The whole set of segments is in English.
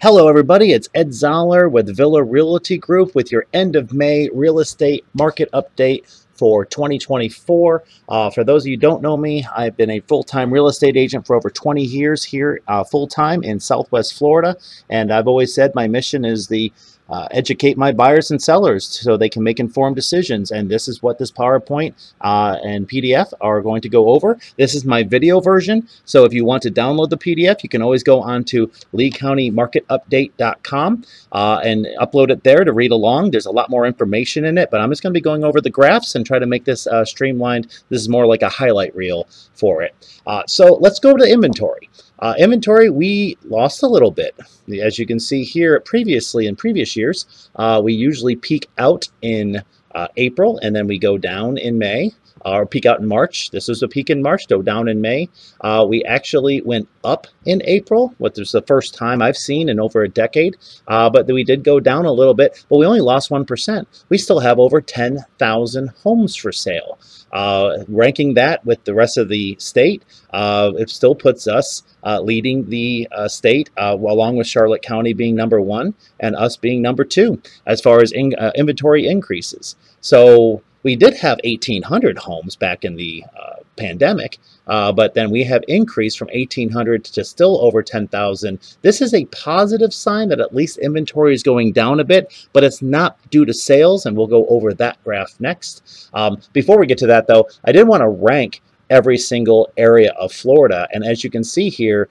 Hello everybody, it's Ed Zoller with Villa Realty Group with your end of May real estate market update for 2024. For those of you who don't know me, I've been a full-time real estate agent for over 20 years here full-time in Southwest Florida, and I've always said my mission is the educate my buyers and sellers so they can make informed decisions, and this is what this PowerPoint and PDF are going to go over. This is my video version, so if you want to download the PDF, you can always go on to LeeCountyMarketUpdate.com and upload it there to read along. There's a lot more information in it, but I'm just going to be going over the graphs and try to make this streamlined. This is more like a highlight reel for it. So let's go to inventory. Inventory, we lost a little bit. As you can see here previously in previous years, we usually peak out in April and then we go down in May. Or peak out in March. This was a peak in March, go down in May. We actually went up in April, which is the first time I've seen in over a decade. But we did go down a little bit, but we only lost 1%. We still have over 10,000 homes for sale. Ranking that with the rest of the state, it still puts us leading the state, along with Charlotte County being #1 and us being #2 as far as inventory increases. So we did have 1,800 homes back in the pandemic, but then we have increased from 1,800 to still over 10,000. This is a positive sign that at least inventory is going down a bit, but it's not due to sales, and we'll go over that graph next. Before we get to that, though, I did want to rank every single area of Florida, and as you can see here,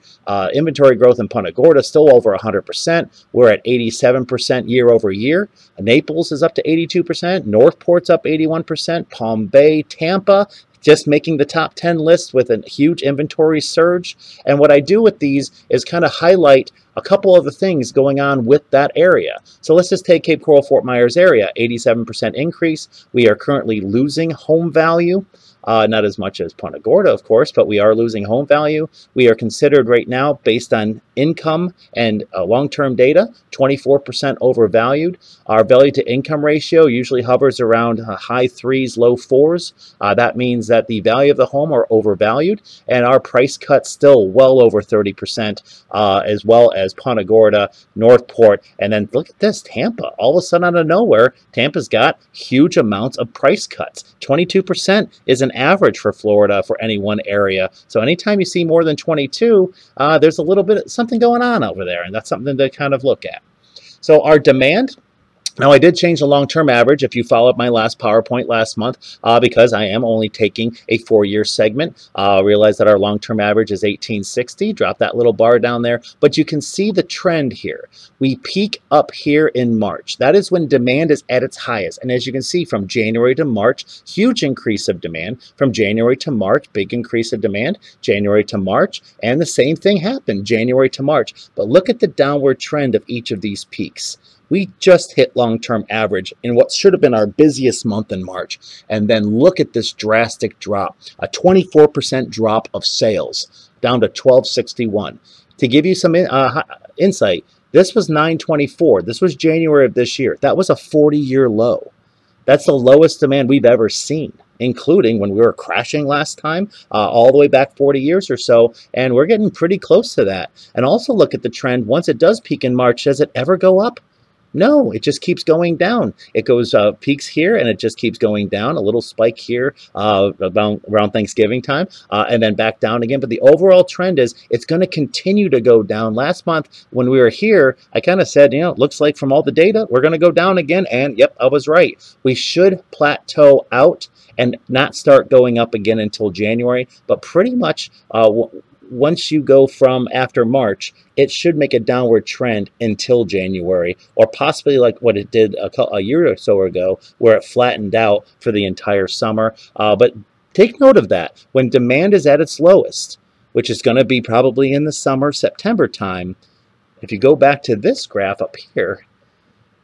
inventory growth in Punta Gorda still over 100%. We're at 87% year over year. Naples is up to 82%. Northport's up 81%. Palm Bay, Tampa, just making the top 10 list with a huge inventory surge. And what I do with these is kind of highlight a couple of the things going on with that area. So let's just take Cape Coral, Fort Myers area, 87% increase. We are currently losing home value. Not as much as Punta Gorda, of course, but we are losing home value. We are considered right now, based on income and long-term data, 24% overvalued. Our value to income ratio usually hovers around high 3s, low 4s. That means that the value of the home are overvalued, and our price cut still well over 30%, as well as Punta Gorda, Northport, and then look at this, Tampa. All of a sudden, out of nowhere, Tampa's got huge amounts of price cuts. 22% is an average for Florida for any one area. So anytime you see more than 22, there's a little bit of something going on over there, and that's something to kind of look at. So our demand. Now, I did change the long-term average if you followed my last PowerPoint last month, because I am only taking a 4-year segment. Realize that our long-term average is 1860. Drop that little bar down there. But you can see the trend here. We peak up here in March. That is when demand is at its highest. And as you can see, from January to March, huge increase of demand. From January to March, big increase of demand. January to March, and the same thing happened, January to March. But look at the downward trend of each of these peaks. We just hit long-term average in what should have been our busiest month in March. And then look at this drastic drop, a 24% drop of sales down to 1261. To give you some insight, this was 924. This was January of this year. That was a 40-year low. That's the lowest demand we've ever seen, including when we were crashing last time, all the way back 40 years or so, and we're getting pretty close to that. And also look at the trend. Once it does peak in March, does it ever go up? No, it just keeps going down. It goes peaks here, and it just keeps going down. A little spike here around Thanksgiving time, and then back down again. But the overall trend is it's going to continue to go down. Last month when we were here, I kind of said, you know, it looks like from all the data, we're going to go down again. And yep, I was right. We should plateau out and not start going up again until January. But pretty much once you go from after March, it should make a downward trend until January, or possibly like what it did a year or so ago, where it flattened out for the entire summer. But take note of that. When demand is at its lowest, which is going to be probably in the summer, September time, if you go back to this graph up here,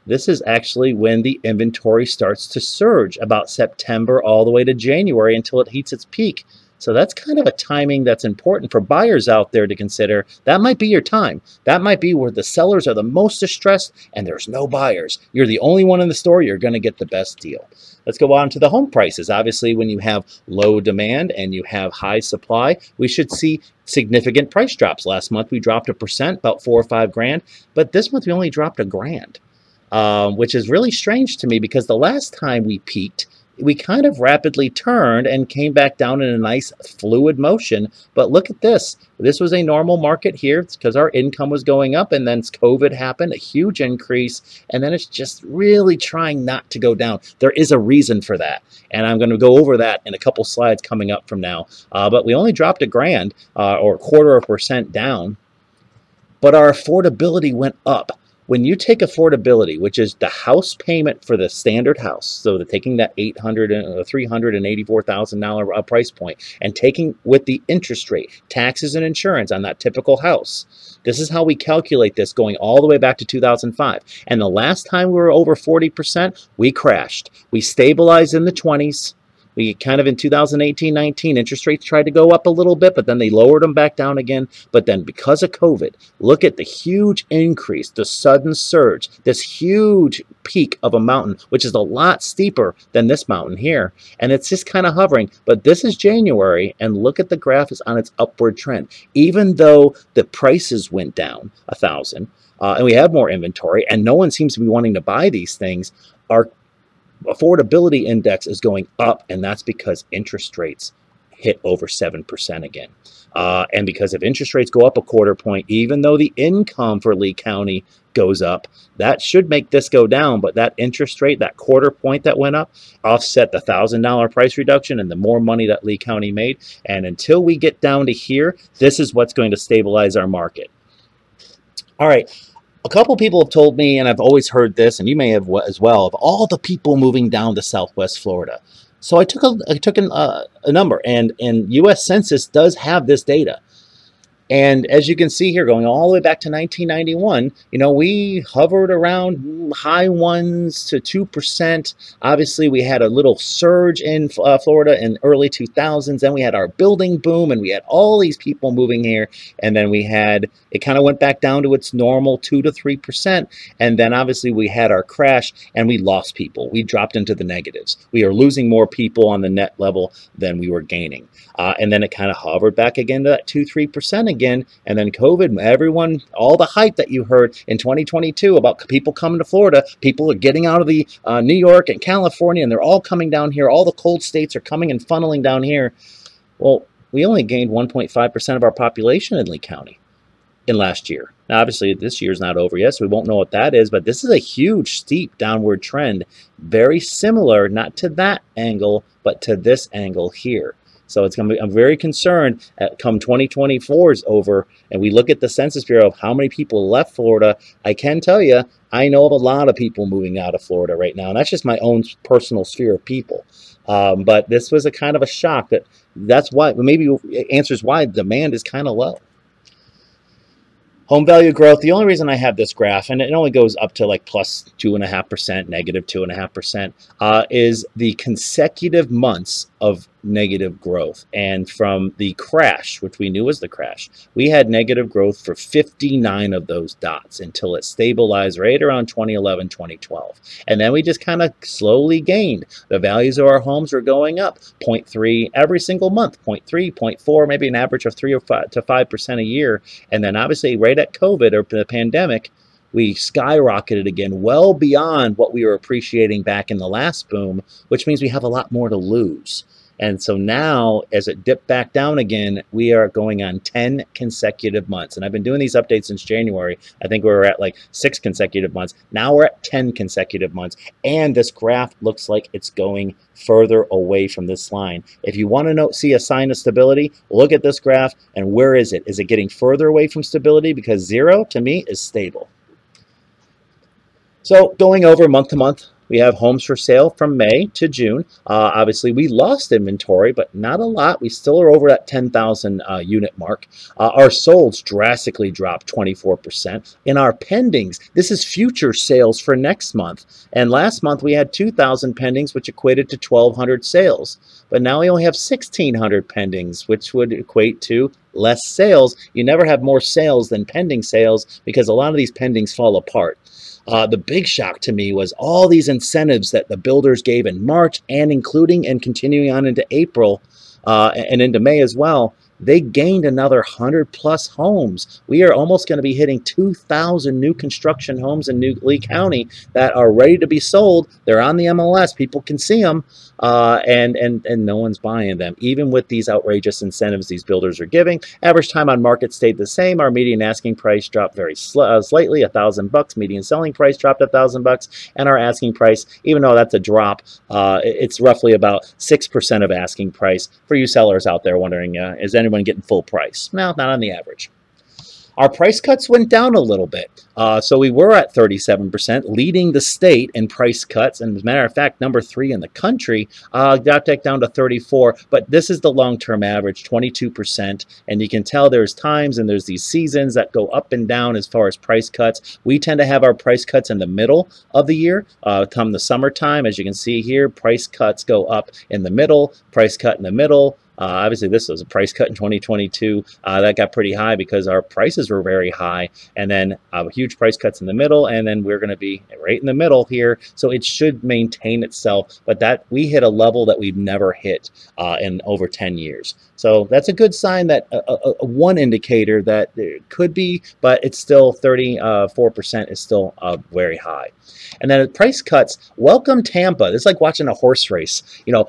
this is actually when the inventory starts to surge, about September all the way to January until it hits its peak. So that's kind of a timing that's important for buyers out there to consider. That might be your time. That might be where the sellers are the most distressed and there's no buyers. You're the only one in the store. You're going to get the best deal. Let's go on to the home prices. Obviously, when you have low demand and you have high supply, we should see significant price drops. Last month, we dropped 1%, about 4 or 5 grand. But this month, we only dropped $1 grand, which is really strange to me because the last time we peaked, we kind of rapidly turned and came back down in a nice fluid motion. But look at this. This was a normal market here. It's because our income was going up, and then COVID happened, a huge increase, and then it's just really trying not to go down. There is a reason for that, and I'm going to go over that in a couple slides coming up from now. But we only dropped $1 grand or 1/4% down, but our affordability went up. When you take affordability, which is the house payment for the standard house, so the taking that $384,000 price point and taking with the interest rate, taxes and insurance on that typical house, this is how we calculate this going all the way back to 2005. And the last time we were over 40%, we crashed. We stabilized in the 20s. We kind of in 2018-19, interest rates tried to go up a little bit, but then they lowered them back down again. But then because of COVID, look at the huge increase, the sudden surge, this huge peak of a mountain, which is a lot steeper than this mountain here. And it's just kind of hovering. But this is January, and look at the graph is on its upward trend. Even though the prices went down 1,000, and we have more inventory, and no one seems to be wanting to buy these things, our affordability index is going up, and that's because interest rates hit over 7% again. And because if interest rates go up 1/4 point, even though the income for Lee County goes up, that should make this go down. But that interest rate, that 1/4 point that went up, offset the $1,000 price reduction and the more money that Lee County made. And until we get down to here, this is what's going to stabilize our market. All right. A couple people have told me, and I've always heard this, and you may have as well, of all the people moving down to Southwest Florida. So I took a number, and U.S. Census does have this data. And as you can see here, going all the way back to 1991, we hovered around high 1s to 2%. Obviously, we had a little surge in Florida in early 2000s. Then we had our building boom, and we had all these people moving here. And then it kind of went back down to its normal 2 to 3%. And then obviously we had our crash, and we lost people. We dropped into the negatives. We are losing more people on the net level than we were gaining. And then it kind of hovered back again to that 2-3% again. And then COVID, all the hype that you heard in 2022 about people coming to Florida, people are getting out of the New York and California, and they're all coming down here. All the cold states are coming and funneling down here. Well, we only gained 1.5% of our population in Lee County in last year. Now, obviously, this year's not over yet, so we won't know what that is, but this is a huge, steep downward trend, very similar, not to that angle, but to this angle here. So it's going to be, I'm very concerned come 2024 is over and we look at the Census Bureau of how many people left Florida. I can tell you, I know of a lot of people moving out of Florida right now, and that's just my own personal sphere of people. But this was a kind of a shock that's why, maybe answers why demand is kind of low. Home value growth, the only reason I have this graph, and it only goes up to like plus 2.5%, negative 2.5%, is the consecutive months of negative growth. And from the crash, which we knew was the crash, we had negative growth for 59 of those dots until it stabilized right around 2011, 2012. And then we just kind of slowly gained. The values of our homes were going up 0.3 every single month, 0.3, 0.4, maybe an average of 3 or 5 to 5% a year. And then obviously right at COVID or the pandemic, we skyrocketed again well beyond what we were appreciating back in the last boom, which means we have a lot more to lose. And so now, as it dipped back down again, we are going on 10 consecutive months. And I've been doing these updates since January. I think we were at like 6 consecutive months. Now we're at 10 consecutive months. And this graph looks like it's going further away from this line. If you want to see a sign of stability, look at this graph. And where is it? Is it getting further away from stability? Because 0, to me, is stable. So going over month to month, we have homes for sale from May to June. Obviously, we lost inventory, but not a lot. We still are over that 10,000 unit mark. Our solds drastically dropped 24%. In our pendings, this is future sales for next month. And last month, we had 2,000 pendings, which equated to 1,200 sales. but now we only have 1,600 pendings, which would equate to less sales. You never have more sales than pending sales because a lot of these pendings fall apart. The big shock to me was all these incentives that the builders gave in March and including and continuing on into April and into May as well. They gained another 100 plus homes. We are almost going to be hitting 2,000 new construction homes in New Lee County that are ready to be sold. They're on the MLS. People can see them, and no one's buying them. Even with these outrageous incentives these builders are giving, average time on market stayed the same. Our median asking price dropped very slightly, $1,000. Median selling price dropped $1,000, and our asking price, even though that's a drop, it's roughly about 6% of asking price. For you sellers out there wondering, is anyone getting full price? No, not on the average. Our price cuts went down a little bit. So we were at 37%, leading the state in price cuts. And as a matter of fact, number 3 in the country got that down to 34. But this is the long-term average, 22%. And you can tell there's times and there's these seasons that go up and down as far as price cuts. We tend to have our price cuts in the middle of the year. Come the summertime, as you can see here, price cuts go up in the middle, price cut in the middle. Obviously, this was a price cut in 2022. That got pretty high because our prices were very high. And then huge price cuts in the middle. And then we're going to be right in the middle here. So it should maintain itself. But that we hit a level that we've never hit in over 10 years. So that's a good sign that one indicator that it could be, but it's still 34% is still very high. And then price cuts. Welcome Tampa. It's like watching a horse race. You know,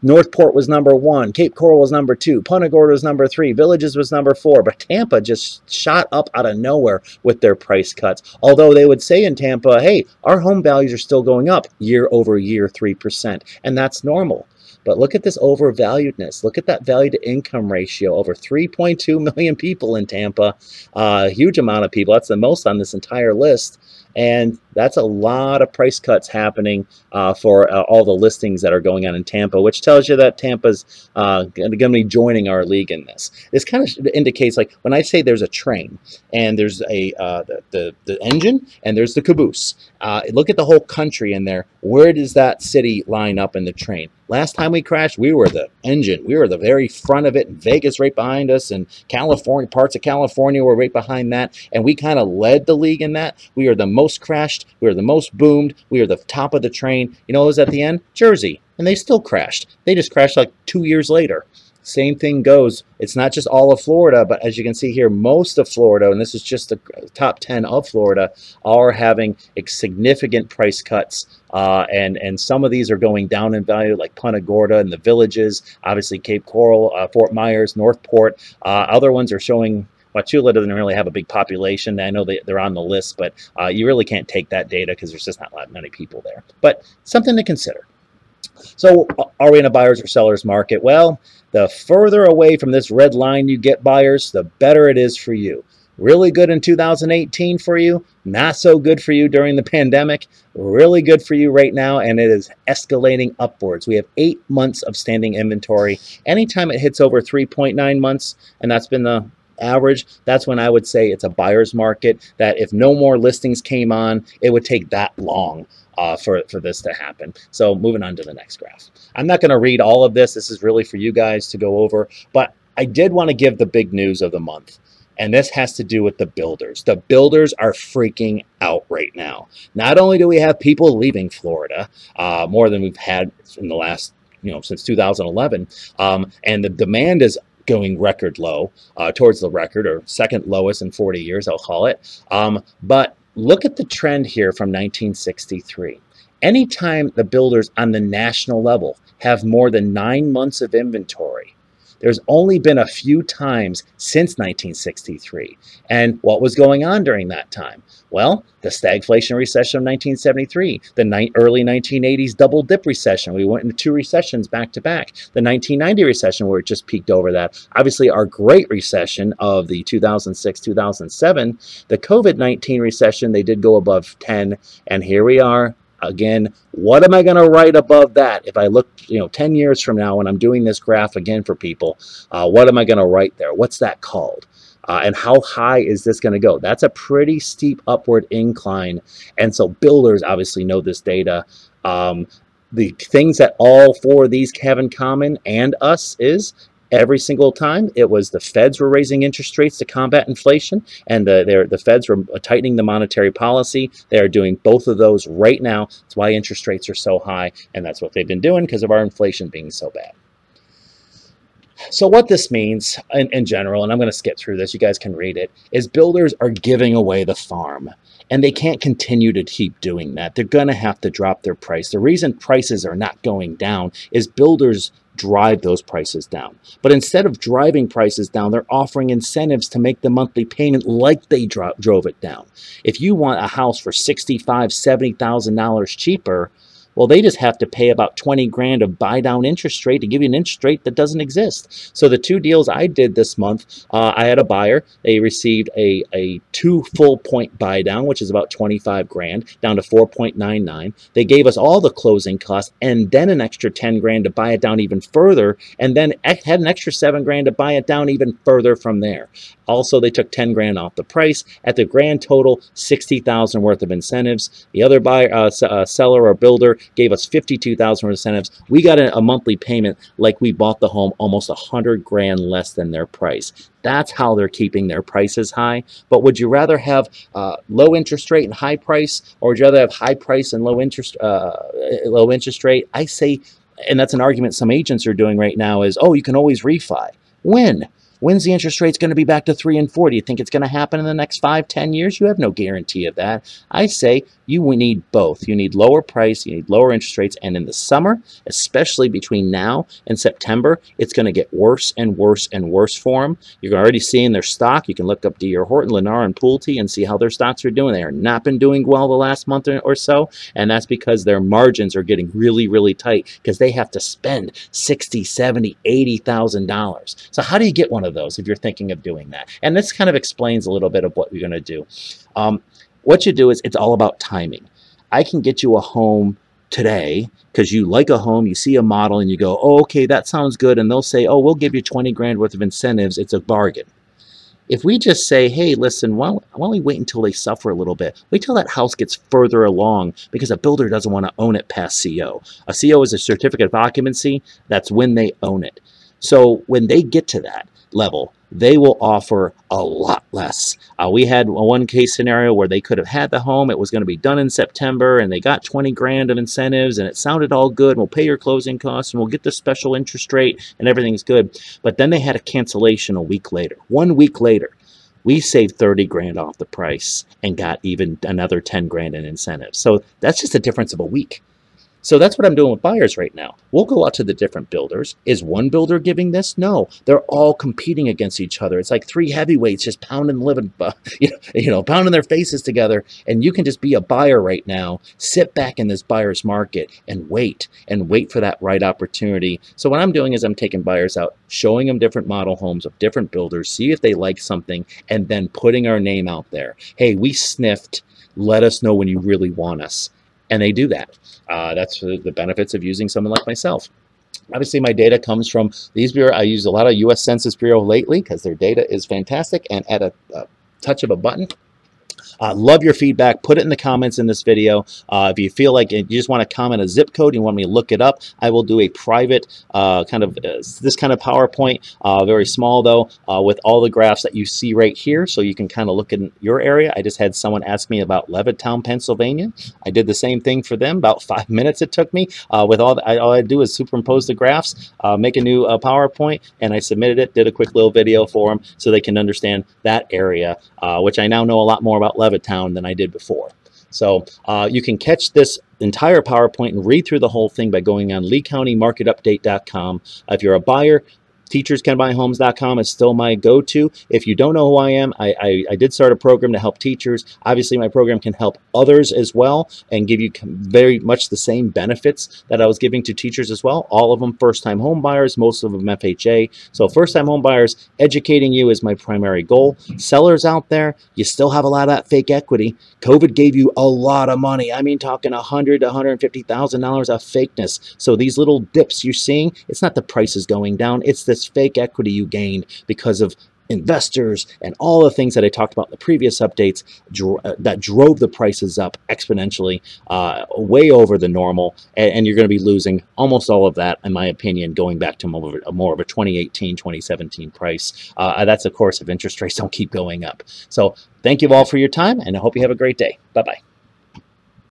Northport was number 1, Cape Coral was number 2, Punta Gorda was number 3, Villages was number 4, but Tampa just shot up out of nowhere with their price cuts. Although they would say in Tampa, hey, our home values are still going up year over year 3%, and that's normal. But look at this overvaluedness. Look at that value to income ratio. Over 3.2 million people in Tampa. A huge amount of people. That's the most on this entire list. And that's a lot of price cuts happening for all the listings that are going on in Tampa, which tells you that Tampa's going to be joining our league in this. This kind of indicates, like, when I say there's a train and there's the engine and there's the caboose. Look at the whole country in there. Where does that city line up in the train? Last time we crashed, we were the engine. We were the very front of it, and Vegas right behind us, and California, parts of California were right behind that, and we kind of led the league in that. We were the most crashed. We were the most boomed. We were the top of the train. You know what was at the end? Jersey, and they still crashed. They just crashed like 2 years later. Same thing goes. It's not just all of Florida, but as you can see here, most of Florida, and this is just the top 10 of Florida, are having significant price cuts. And some of these are going down in value, like Punta Gorda and the Villages, obviously Cape Coral, Fort Myers, Northport. Other ones are showing, Wauchula doesn't really have a big population. I know they're on the list, but you really can't take that data because there's just not that many people there. But something to consider. So are we in a buyer's or seller's market? Well, the further away from this red line you get, buyers, the better it is for you. Really good in 2018 for you, not so good for you during the pandemic, really good for you right now, and it is escalating upwards. We have 8 months of standing inventory. Anytime it hits over 3.9 months, and that's been the average, that's when I would say it's a buyer's market, that if no more listings came on, it would take that long for this to happen. So moving on to the next graph. I'm not going to read all of this. This is really for you guys to go over, but I did want to give the big news of the month. And this has to do with the builders. The builders are freaking out right now. Not only do we have people leaving Florida, more than we've had in the last, since 2011, and the demand is going record low, towards the record, or second lowest in 40 years, I'll call it. But look at the trend here from 1963. Anytime the builders on the national level have more than 9 months of inventory, there's only been a few times since 1963. And what was going on during that time? Well, the stagflation recession of 1973, the early 1980s double dip recession. We went into 2 recessions back to back. The 1990 recession, where it just peaked over that. Obviously, our Great Recession of the 2006-2007. The COVID-19 recession, they did go above 10. And here we are. Again, what am I going to write above that? If I look, 10 years from now when I'm doing this graph again for people, what am I going to write there? What's that called? And how high is this going to go? That's a pretty steep upward incline. And so builders obviously know this data. the things that all four of these have in common and us is every single time it was the feds were raising interest rates to combat inflation, and the feds were tightening the monetary policy. They are doing both of those right now. That's why interest rates are so high, and that's what they've been doing because of our inflation being so bad. So what this means in general, and I'm going to skip through this, you guys can read it, is builders are giving away the farm. And they can't continue to keep doing that. They're going to have to drop their price. The reason prices are not going down is builders drive those prices down. But instead of driving prices down, they're offering incentives to make the monthly payment like they drove it down. If you want a house for $65,000, $70,000 cheaper, well, they just have to pay about 20 grand of buy down interest rate to give you an interest rate that doesn't exist. So the two deals I did this month, I had a buyer. They received a 2 full point buy down, which is about 25 grand, down to 4.99. They gave us all the closing costs and then an extra 10 grand to buy it down even further, and then had an extra 7 grand to buy it down even further from there. Also, they took 10 grand off the price. At the grand total, 60,000 worth of incentives. The other buyer, seller or builder gave us 52,000 worth of incentives. We got a monthly payment like we bought the home almost 100 grand less than their price. That's how they're keeping their prices high. But would you rather have low interest rate and high price, or would you rather have high price and low interest rate? I say, and that's an argument some agents are doing right now, is, oh, you can always refi. When? When's the interest rate's going to be back to 3 and 4? Do you think it's going to happen in the next 5, 10 years? You have no guarantee of that. I say you need both. You need lower price, you need lower interest rates, and in the summer, especially between now and September, it's going to get worse and worse and worse for them. You're already seeing their stock. You can look up D.R. Horton, Lennar, and Pulte and see how their stocks are doing. They have not been doing well the last month or so, and that's because their margins are getting really, really tight because they have to spend $60,000, $70,000, $80,000. So how do you get one of those if you're thinking of doing that? And this kind of explains a little bit of what you're going to do. What you do is it's all about timing. I can get you a home today because you like a home, you see a model and you go, oh, okay, that sounds good. And they'll say, oh, we'll give you 20 grand worth of incentives. It's a bargain. If we just say, hey, listen, why don't we wait until they suffer a little bit? Wait till that house gets further along because a builder doesn't want to own it past CO. A CO is a certificate of occupancy. That's when they own it. So when they get to that level, they will offer a lot less. We had one case scenario where they could have had the home. It was going to be done in September, and they got 20 grand of incentives, and it sounded all good. We'll pay your closing costs, and we'll get the special interest rate, and everything's good. But then they had a cancellation a week later. 1 week later, we saved 30 grand off the price and got even another 10 grand in incentives. So that's just a difference of a week. So that's what I'm doing with buyers right now. We'll go out to the different builders. Is one builder giving this? No. They're all competing against each other. It's like three heavyweights just pounding pounding their faces together. And you can just be a buyer right now, sit back in this buyer's market and wait for that right opportunity. So what I'm doing is I'm taking buyers out, showing them different model homes of different builders, see if they like something, and then putting our name out there. Hey, we sniffed. Let us know when you really want us. And they do that. That's the benefits of using someone like myself. Obviously, my data comes from these bureaus. I use a lot of U.S. Census Bureau lately because their data is fantastic. And at a touch of a button, love your feedback. Put it in the comments in this video. If you feel like you just want to comment a zip code, you want me to look it up, I will do a private this kind of PowerPoint, very small though, with all the graphs that you see right here, so you can kind of look in your area. I just had someone ask me about Levittown, Pennsylvania. I did the same thing for them. About 5 minutes it took me. With all I do is superimpose the graphs, make a new PowerPoint, and I submitted it. Did a quick little video for them so they can understand that area, which I now know a lot more about Levittown than I did before. So you can catch this entire PowerPoint and read through the whole thing by going on LeeCountyMarketUpdate.com. If you're a buyer, teacherscanbuyhomes.com is still my go-to. If you don't know who I am, I did start a program to help teachers. Obviously, my program can help others as well and give you very much the same benefits that I was giving to teachers as well. All of them first-time home buyers, most of them FHA. So first-time home buyers, educating you is my primary goal. Sellers out there, you still have a lot of that fake equity. COVID gave you a lot of money. I mean, talking $100,000 to $150,000 of fakeness. So these little dips you're seeing, it's not the prices going down. It's this fake equity you gained because of investors, and all the things that I talked about in the previous updates that drove the prices up exponentially, way over the normal, and you're going to be losing almost all of that, in my opinion, going back to more of a 2018, 2017 price. That's, of course, if interest rates don't keep going up. So thank you all for your time, and I hope you have a great day. Bye-bye.